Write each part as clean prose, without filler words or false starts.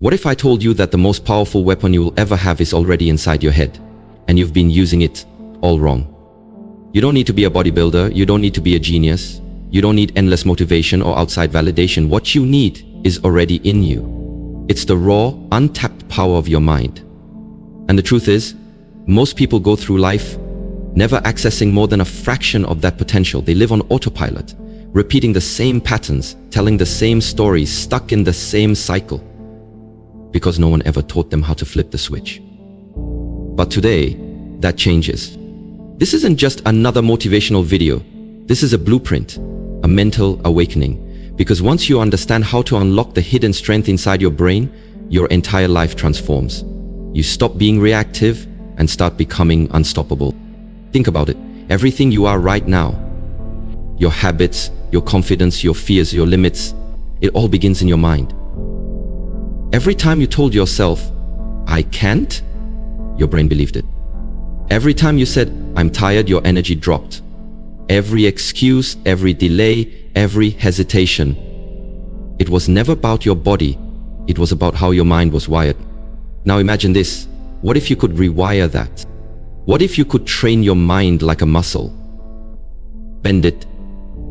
What if I told you that the most powerful weapon you will ever have is already inside your head, and you've been using it all wrong? You don't need to be a bodybuilder, you don't need to be a genius, you don't need endless motivation or outside validation. What you need is already in you. It's the raw, untapped power of your mind. And the truth is, most people go through life never accessing more than a fraction of that potential. They live on autopilot, repeating the same patterns, telling the same stories, stuck in the same cycle, because no one ever taught them how to flip the switch. But today, that changes. This isn't just another motivational video. This is a blueprint, a mental awakening. Because once you understand how to unlock the hidden strength inside your brain, your entire life transforms. You stop being reactive and start becoming unstoppable. Think about it. Everything you are right now, your habits, your confidence, your fears, your limits, it all begins in your mind. Every time you told yourself, I can't, your brain believed it. Every time you said, I'm tired, your energy dropped. Every excuse, every delay, every hesitation. It was never about your body. It was about how your mind was wired. Now imagine this. What if you could rewire that? What if you could train your mind like a muscle? Bend it,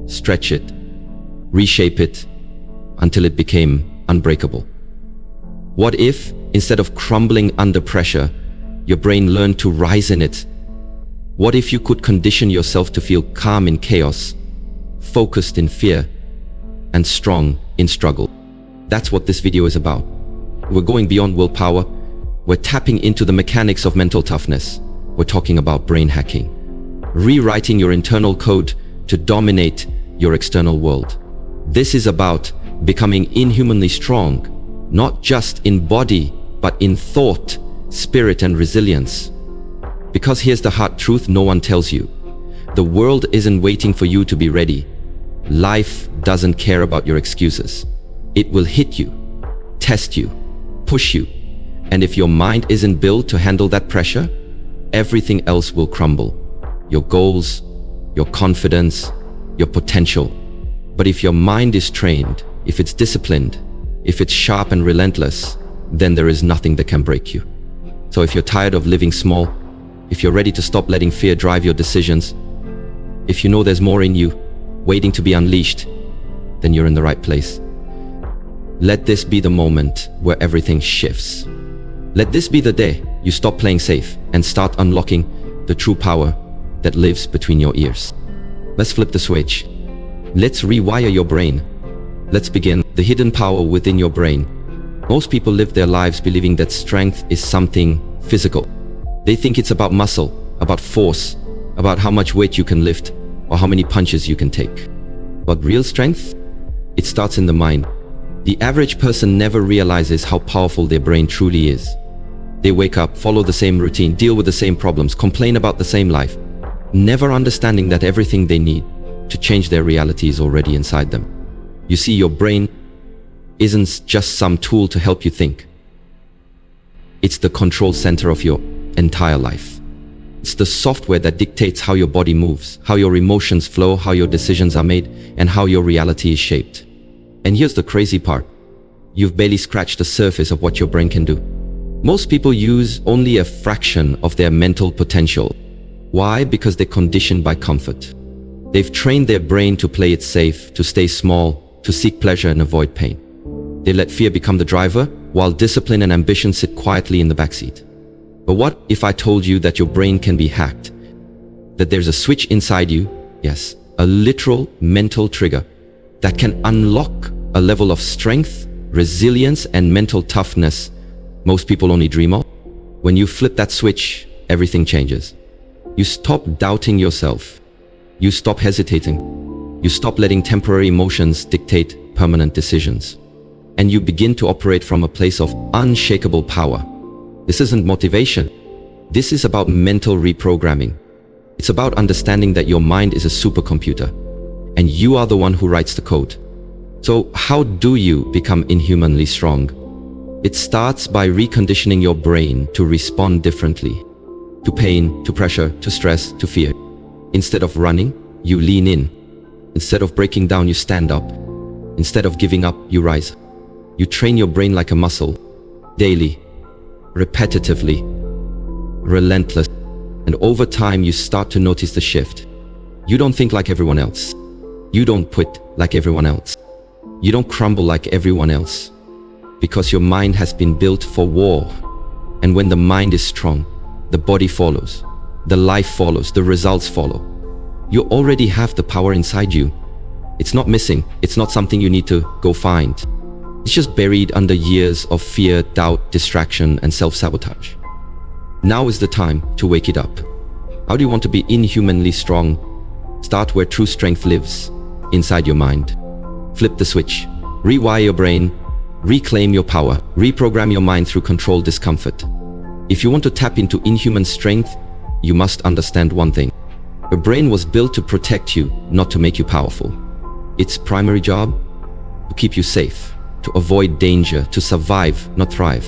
stretch it, reshape it until it became unbreakable. What if, instead of crumbling under pressure, your brain learned to rise in it? What if you could condition yourself to feel calm in chaos, focused in fear, and strong in struggle? That's what this video is about. We're going beyond willpower. We're tapping into the mechanics of mental toughness. We're talking about brain hacking, rewriting your internal code to dominate your external world. This is about becoming inhumanly strong, not just in body, but in thought, spirit, and resilience. Because here's the hard truth no one tells you. The world isn't waiting for you to be ready. Life doesn't care about your excuses. It will hit you, test you, push you. And if your mind isn't built to handle that pressure, everything else will crumble. Your goals, your confidence, your potential. But if your mind is trained, if it's disciplined, if it's sharp and relentless, then there is nothing that can break you. So if you're tired of living small, if you're ready to stop letting fear drive your decisions, if you know there's more in you, waiting to be unleashed, then you're in the right place. Let this be the moment where everything shifts. Let this be the day you stop playing safe and start unlocking the true power that lives between your ears. Let's flip the switch. Let's rewire your brain. Let's begin. The hidden power within your brain. Most people live their lives believing that strength is something physical. They think it's about muscle, about force, about how much weight you can lift, or how many punches you can take. But real strength? It starts in the mind. The average person never realizes how powerful their brain truly is. They wake up, follow the same routine, deal with the same problems, complain about the same life, never understanding that everything they need to change their reality is already inside them. You see, your brain isn't just some tool to help you think. It's the control center of your entire life. It's the software that dictates how your body moves, how your emotions flow, how your decisions are made, and how your reality is shaped. And here's the crazy part. You've barely scratched the surface of what your brain can do. Most people use only a fraction of their mental potential. Why? Because they're conditioned by comfort. They've trained their brain to play it safe, to stay small, to seek pleasure and avoid pain. They let fear become the driver, while discipline and ambition sit quietly in the backseat. But what if I told you that your brain can be hacked? That there's a switch inside you, yes, a literal mental trigger that can unlock a level of strength, resilience, and mental toughness most people only dream of? When you flip that switch, everything changes. You stop doubting yourself. You stop hesitating. You stop letting temporary emotions dictate permanent decisions. And you begin to operate from a place of unshakable power. This isn't motivation. This is about mental reprogramming. It's about understanding that your mind is a supercomputer, and you are the one who writes the code. So how do you become inhumanly strong? It starts by reconditioning your brain to respond differently. To pain, to pressure, to stress, to fear. Instead of running, you lean in. Instead of breaking down, you stand up. Instead of giving up, you rise. You train your brain like a muscle, daily, repetitively, relentless. And over time, you start to notice the shift. You don't think like everyone else. You don't quit like everyone else. You don't crumble like everyone else. Because your mind has been built for war. And when the mind is strong, the body follows. The life follows, the results follow. You already have the power inside you. It's not missing. It's not something you need to go find. It's just buried under years of fear, doubt, distraction, and self-sabotage. Now is the time to wake it up. How do you want to be inhumanly strong? Start where true strength lives, inside your mind. Flip the switch. Rewire your brain. Reclaim your power. Reprogram your mind through controlled discomfort. If you want to tap into inhuman strength, you must understand one thing. Your brain was built to protect you, not to make you powerful. Its primary job? To keep you safe, to avoid danger, to survive, not thrive.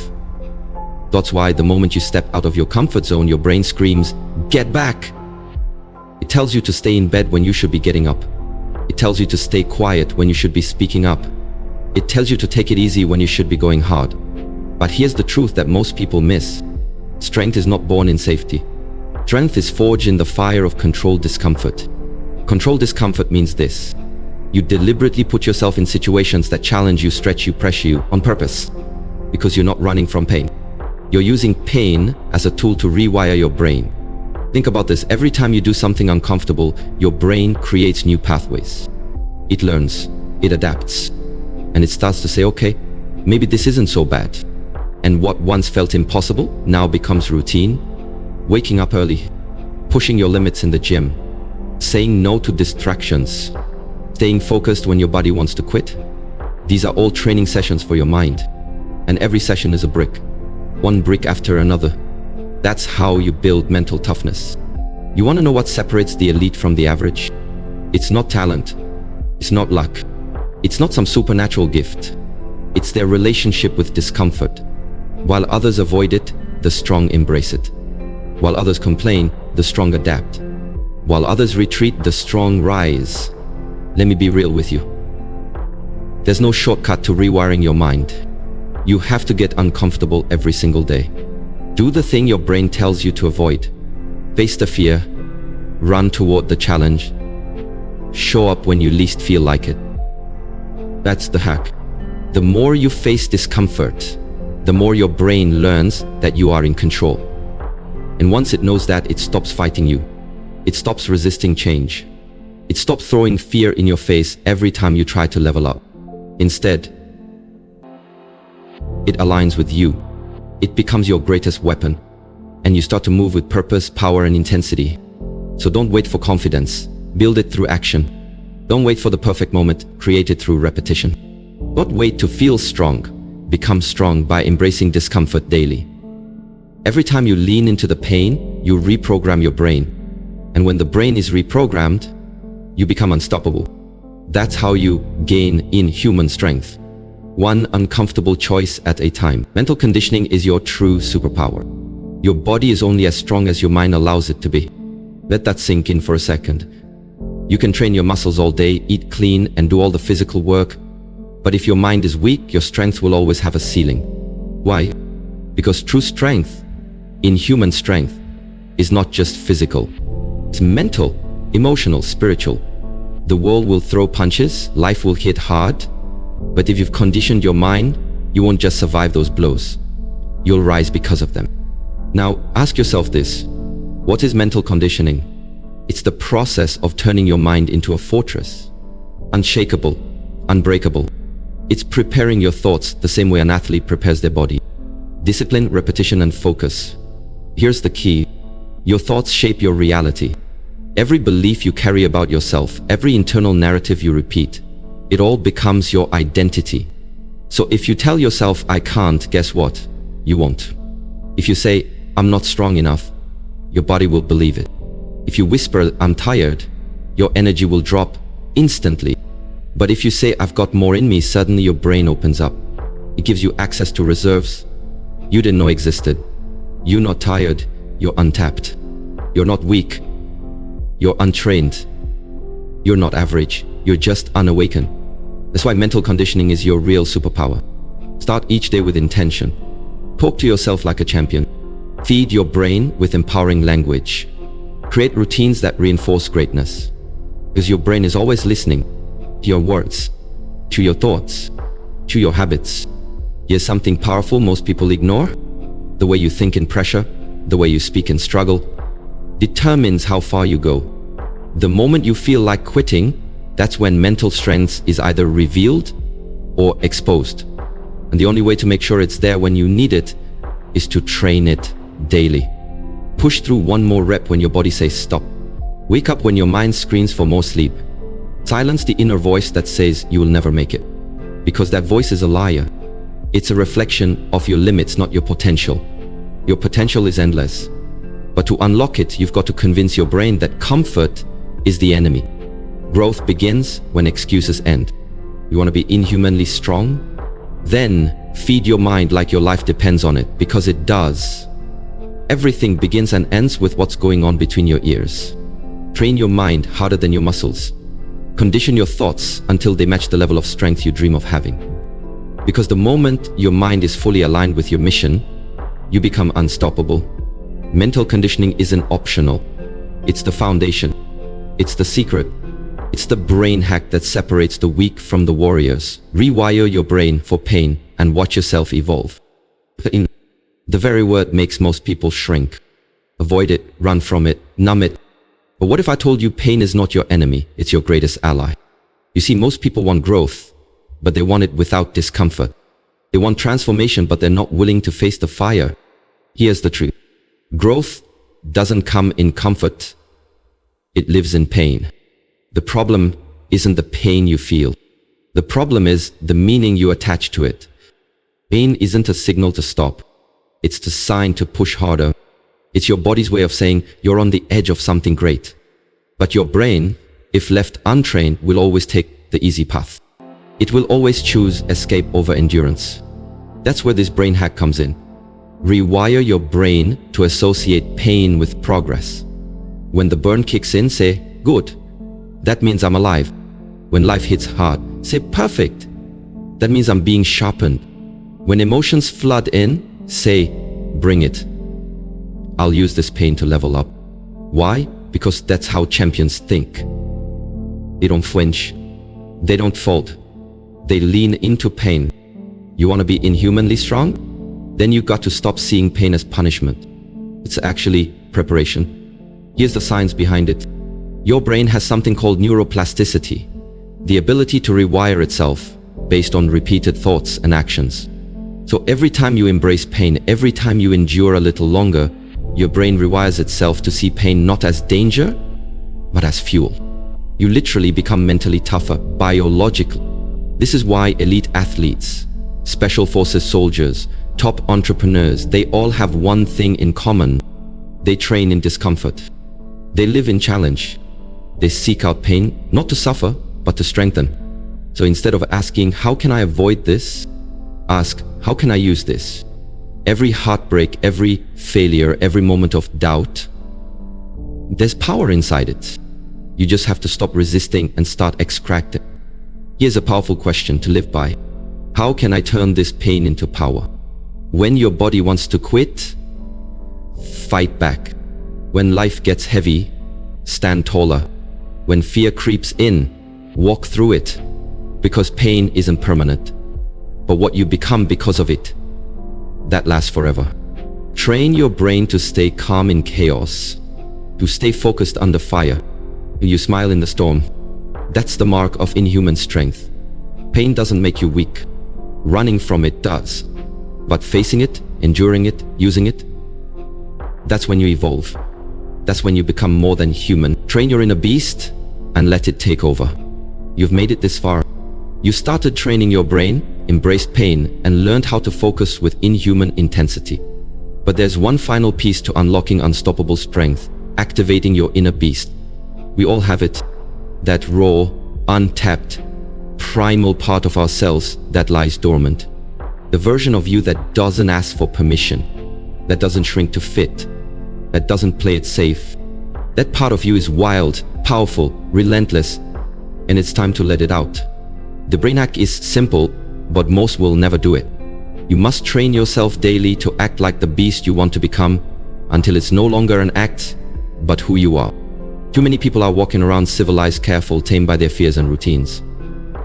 That's why the moment you step out of your comfort zone, your brain screams, "Get back!" It tells you to stay in bed when you should be getting up. It tells you to stay quiet when you should be speaking up. It tells you to take it easy when you should be going hard. But here's the truth that most people miss. Strength is not born in safety. Strength is forged in the fire of controlled discomfort. Controlled discomfort means this. You deliberately put yourself in situations that challenge you, stretch you, pressure you on purpose. Because you're not running from pain. You're using pain as a tool to rewire your brain. Think about this. Every time you do something uncomfortable, your brain creates new pathways. It learns, it adapts, and it starts to say, okay, maybe this isn't so bad. And what once felt impossible now becomes routine. Waking up early, pushing your limits in the gym, saying no to distractions, staying focused when your body wants to quit. These are all training sessions for your mind. And every session is a brick. One brick after another. That's how you build mental toughness. You want to know what separates the elite from the average? It's not talent. It's not luck. It's not some supernatural gift. It's their relationship with discomfort. While others avoid it, the strong embrace it. While others complain, the strong adapt. While others retreat, the strong rise. Let me be real with you. There's no shortcut to rewiring your mind. You have to get uncomfortable every single day. Do the thing your brain tells you to avoid. Face the fear. Run toward the challenge. Show up when you least feel like it. That's the hack. The more you face discomfort, the more your brain learns that you are in control. And once it knows that, it stops fighting you. It stops resisting change. It stops throwing fear in your face every time you try to level up. Instead, it aligns with you. It becomes your greatest weapon. And you start to move with purpose, power, and intensity. So don't wait for confidence. Build it through action. Don't wait for the perfect moment. Create it through repetition. Don't wait to feel strong. Become strong by embracing discomfort daily. Every time you lean into the pain, you reprogram your brain. And when the brain is reprogrammed, you become unstoppable. That's how you gain inhuman strength. One uncomfortable choice at a time. Mental conditioning is your true superpower. Your body is only as strong as your mind allows it to be. Let that sink in for a second. You can train your muscles all day, eat clean, and do all the physical work. But if your mind is weak, your strength will always have a ceiling. Why? Because true strength, inhuman strength, is not just physical. It's mental, emotional, spiritual. The world will throw punches, life will hit hard. But if you've conditioned your mind, you won't just survive those blows. You'll rise because of them. Now, ask yourself this. What is mental conditioning? It's the process of turning your mind into a fortress. Unshakable, unbreakable. It's preparing your thoughts the same way an athlete prepares their body. Discipline, repetition, and focus. Here's the key. Your thoughts shape your reality. Every belief you carry about yourself, every internal narrative you repeat, it all becomes your identity. So if you tell yourself, I can't, guess what? You won't. If you say, I'm not strong enough, your body will believe it. If you whisper, I'm tired, your energy will drop instantly. But if you say, I've got more in me, suddenly your brain opens up. It gives you access to reserves you didn't know existed. You're not tired, you're untapped. You're not weak, you're untrained. You're not average, you're just unawakened. That's why mental conditioning is your real superpower. Start each day with intention. Talk to yourself like a champion. Feed your brain with empowering language. Create routines that reinforce greatness. Because your brain is always listening to your words, to your thoughts, to your habits. Here's something powerful most people ignore. The way you think in pressure, the way you speak in struggle, determines how far you go. The moment you feel like quitting, that's when mental strength is either revealed or exposed. And the only way to make sure it's there when you need it is to train it daily. Push through one more rep when your body says stop. Wake up when your mind screams for more sleep. Silence the inner voice that says you will never make it. Because that voice is a liar. It's a reflection of your limits, not your potential. Your potential is endless. But to unlock it, you've got to convince your brain that comfort is the enemy. Growth begins when excuses end. You want to be inhumanly strong? Then feed your mind like your life depends on it, because it does. Everything begins and ends with what's going on between your ears. Train your mind harder than your muscles. Condition your thoughts until they match the level of strength you dream of having. Because the moment your mind is fully aligned with your mission, you become unstoppable. Mental conditioning isn't optional. It's the foundation. It's the secret. It's the brain hack that separates the weak from the warriors. Rewire your brain for pain and watch yourself evolve. Pain. The very word makes most people shrink. Avoid it, run from it, numb it. But what if I told you pain is not your enemy, it's your greatest ally? You see, most people want growth, but they want it without discomfort. They want transformation, but they're not willing to face the fire. Here's the truth. Growth doesn't come in comfort. It lives in pain. The problem isn't the pain you feel. The problem is the meaning you attach to it. Pain isn't a signal to stop. It's the sign to push harder. It's your body's way of saying you're on the edge of something great. But your brain, if left untrained, will always take the easy path. It will always choose escape over endurance. That's where this brain hack comes in. Rewire your brain to associate pain with progress. When the burn kicks in, say, good. That means I'm alive. When life hits hard, say, perfect. That means I'm being sharpened. When emotions flood in, say, bring it. I'll use this pain to level up. Why? Because that's how champions think. They don't flinch. They don't fold. They lean into pain. You want to be inhumanly strong? Then you got to stop seeing pain as punishment. It's actually preparation. Here's the science behind it. Your brain has something called neuroplasticity, the ability to rewire itself based on repeated thoughts and actions. So every time you embrace pain, every time you endure a little longer, your brain rewires itself to see pain not as danger, but as fuel. You literally become mentally tougher, biologically. This is why elite athletes, special forces soldiers, top entrepreneurs, they all have one thing in common. They train in discomfort. They live in challenge. They seek out pain, not to suffer, but to strengthen. So instead of asking, how can I avoid this? Ask, how can I use this? Every heartbreak, every failure, every moment of doubt, there's power inside it. You just have to stop resisting and start extracting. Here's a powerful question to live by. How can I turn this pain into power? When your body wants to quit, fight back. When life gets heavy, stand taller. When fear creeps in, walk through it. Because pain isn't permanent, but what you become because of it, that lasts forever. Train your brain to stay calm in chaos, to stay focused under fire. You smile in the storm. That's the mark of inhuman strength. Pain doesn't make you weak. Running from it does. But facing it, enduring it, using it, that's when you evolve. That's when you become more than human. Train your inner beast and let it take over. You've made it this far. You started training your brain, embraced pain, and learned how to focus with inhuman intensity. But there's one final piece to unlocking unstoppable strength, activating your inner beast. We all have it. That raw, untapped, primal part of ourselves that lies dormant. The version of you that doesn't ask for permission, that doesn't shrink to fit, that doesn't play it safe. That part of you is wild, powerful, relentless, and it's time to let it out. The brain hack is simple, but most will never do it. You must train yourself daily to act like the beast you want to become until it's no longer an act, but who you are. Too many people are walking around civilized, careful, tamed by their fears and routines.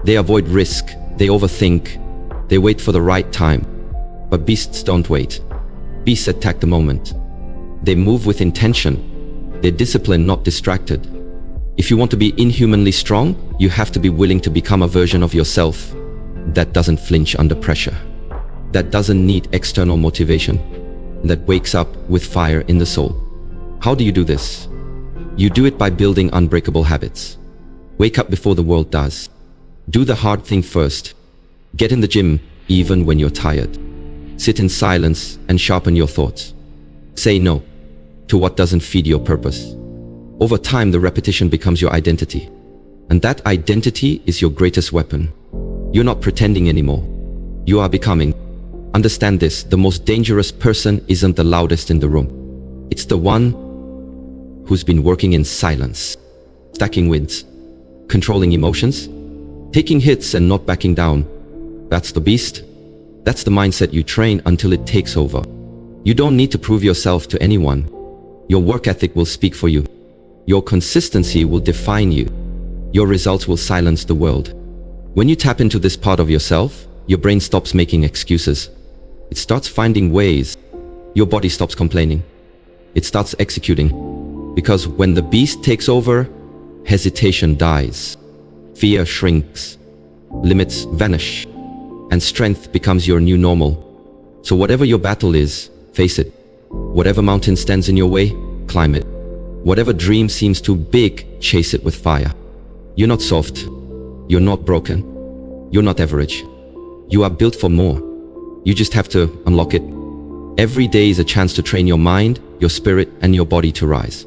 They avoid risk, they overthink, they wait for the right time. But beasts don't wait. Beasts attack the moment. They move with intention. They're disciplined, not distracted. If you want to be inhumanly strong, you have to be willing to become a version of yourself that doesn't flinch under pressure, that doesn't need external motivation, that wakes up with fire in the soul. How do you do this? You do it by building unbreakable habits. Wake up before the world does. Do the hard thing first. Get in the gym even when you're tired. Sit in silence and sharpen your thoughts. Say no to what doesn't feed your purpose. Over time, the repetition becomes your identity. And that identity is your greatest weapon. You're not pretending anymore. You are becoming. Understand this, the most dangerous person isn't the loudest in the room. It's the one who's been working in silence, stacking wins, controlling emotions, taking hits and not backing down. That's the beast. That's the mindset you train until it takes over. You don't need to prove yourself to anyone. Your work ethic will speak for you. Your consistency will define you. Your results will silence the world. When you tap into this part of yourself, your brain stops making excuses. It starts finding ways. Your body stops complaining. It starts executing. Because when the beast takes over, hesitation dies. Fear shrinks. Limits vanish. And strength becomes your new normal. So whatever your battle is, face it. Whatever mountain stands in your way, climb it. Whatever dream seems too big, chase it with fire. You're not soft. You're not broken. You're not average. You are built for more. You just have to unlock it. Every day is a chance to train your mind, your spirit, and your body to rise.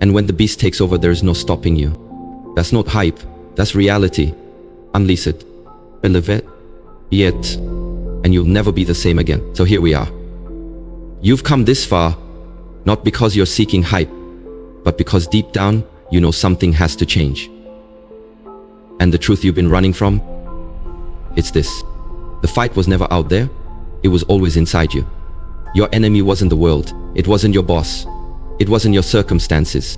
And when the beast takes over, there is no stopping you. That's not hype. That's reality. Unleash it. Live it. Yet. And you'll never be the same again. So here we are. You've come this far, not because you're seeking hype, but because deep down, you know something has to change. And the truth you've been running from? It's this. The fight was never out there. It was always inside you. Your enemy wasn't the world. It wasn't your boss. It wasn't your circumstances.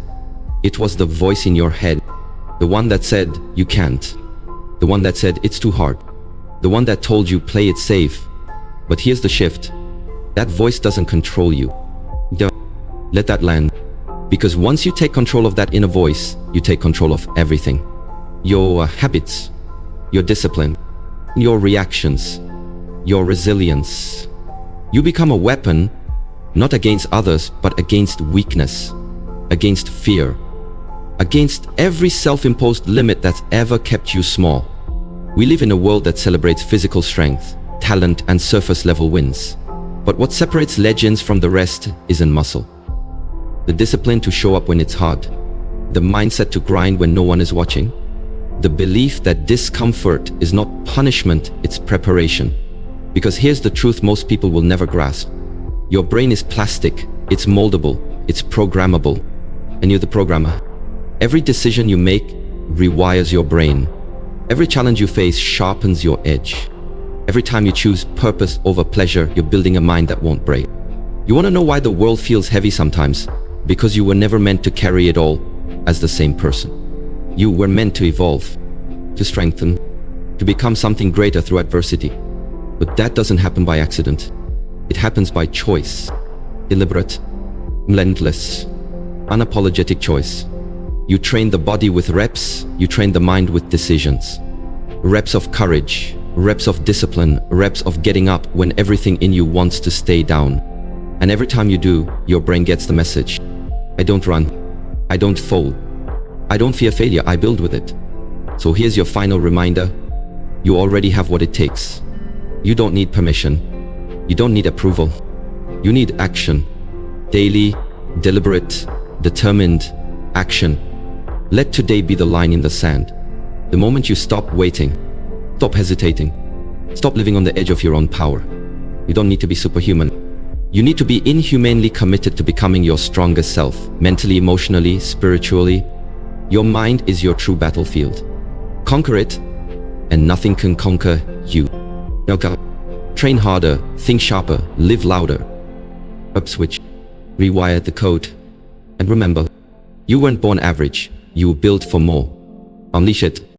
It was the voice in your head. The one that said, you can't. The one that said, it's too hard. The one that told you, play it safe. But here's the shift. That voice doesn't control you. Let that land. Because once you take control of that inner voice, you take control of everything. Your habits, your discipline, your reactions, your resilience. You become a weapon, not against others, but against weakness, against fear, against every self-imposed limit that's ever kept you small. We live in a world that celebrates physical strength, talent, and surface-level wins. But what separates legends from the rest isn't muscle. The discipline to show up when it's hard. The mindset to grind when no one is watching. The belief that discomfort is not punishment, it's preparation. Because here's the truth most people will never grasp. Your brain is plastic, it's moldable, it's programmable. And you're the programmer. Every decision you make rewires your brain. Every challenge you face sharpens your edge. Every time you choose purpose over pleasure, you're building a mind that won't break. You want to know why the world feels heavy sometimes? Because you were never meant to carry it all as the same person. You were meant to evolve, to strengthen, to become something greater through adversity. But that doesn't happen by accident. It happens by choice. Deliberate, relentless, unapologetic choice. You train the body with reps, you train the mind with decisions. Reps of courage, reps of discipline, reps of getting up when everything in you wants to stay down. And every time you do, your brain gets the message. I don't run. I don't fold. I don't fear failure, I build with it. So here's your final reminder. You already have what it takes. You don't need permission. You don't need approval. You need action. Daily, deliberate, determined action. Let today be the line in the sand. The moment you stop waiting, stop hesitating, stop living on the edge of your own power. You don't need to be superhuman. You need to be inhumanely committed to becoming your strongest self, mentally, emotionally, spiritually. Your mind is your true battlefield. Conquer it, and nothing can conquer you. Now go. Train harder, think sharper, live louder. Switch. Rewire the code. And remember, you weren't born average, you were built for more. Unleash it.